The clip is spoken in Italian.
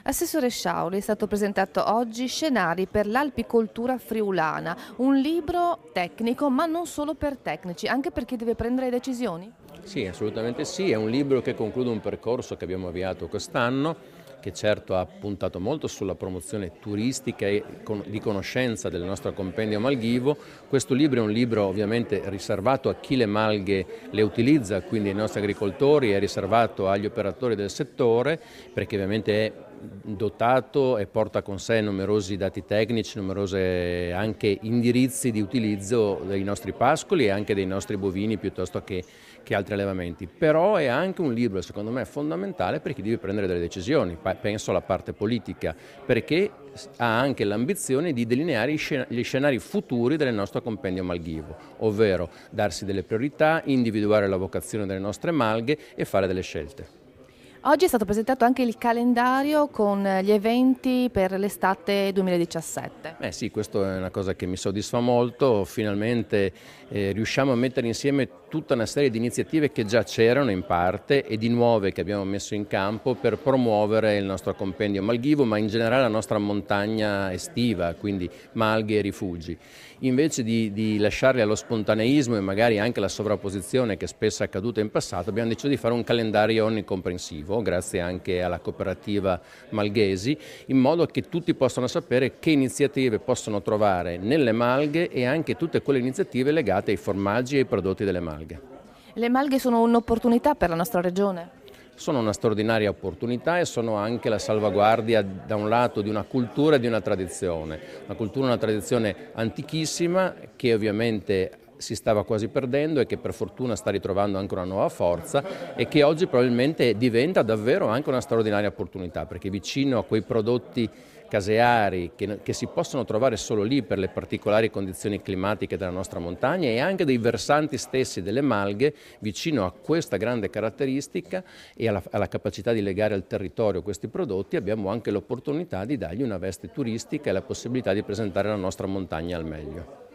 Assessore Sciauli, è stato presentato oggi Scenari per l'alpicoltura friulana, un libro tecnico ma non solo per tecnici, anche per chi deve prendere decisioni? Sì, assolutamente sì, è un libro che conclude un percorso che abbiamo avviato quest'anno, che certo ha puntato molto sulla promozione turistica e di conoscenza del nostro compendio Malghivo. Questo libro è un libro ovviamente riservato a chi le malghe le utilizza, quindi ai nostri agricoltori, è riservato agli operatori del settore, perché ovviamente è dotato e porta con sé numerosi dati tecnici, numerosi anche indirizzi di utilizzo dei nostri pascoli e anche dei nostri bovini piuttosto che altri allevamenti. Però è anche un libro, secondo me, fondamentale per chi deve prendere delle decisioni. Penso alla parte politica, perché ha anche l'ambizione di delineare gli scenari futuri del nostro compendio malghivo, ovvero darsi delle priorità, individuare la vocazione delle nostre malghe e fare delle scelte. Oggi è stato presentato anche il calendario con gli eventi per l'estate 2017. Sì, questo è una cosa che mi soddisfa molto, finalmente riusciamo a mettere insieme tutta una serie di iniziative che già c'erano in parte e di nuove che abbiamo messo in campo per promuovere il nostro compendio malghivo, ma in generale la nostra montagna estiva, quindi malghe e rifugi. Invece di lasciarli allo spontaneismo e magari anche alla sovrapposizione che spesso è accaduta in passato, abbiamo deciso di fare un calendario onnicomprensivo, grazie anche alla cooperativa Malghesi, in modo che tutti possano sapere che iniziative possono trovare nelle malghe e anche tutte quelle iniziative legate ai formaggi e ai prodotti delle malghe. Le malghe sono un'opportunità per la nostra regione? Sono una straordinaria opportunità e sono anche la salvaguardia da un lato di una cultura e di una tradizione e una tradizione antichissima che ovviamente si stava quasi perdendo e che per fortuna sta ritrovando anche una nuova forza e che oggi probabilmente diventa davvero anche una straordinaria opportunità, perché vicino a quei prodotti caseari che si possono trovare solo lì per le particolari condizioni climatiche della nostra montagna e anche dei versanti stessi delle malghe, vicino a questa grande caratteristica e alla capacità di legare al territorio questi prodotti, abbiamo anche l'opportunità di dargli una veste turistica e la possibilità di presentare la nostra montagna al meglio.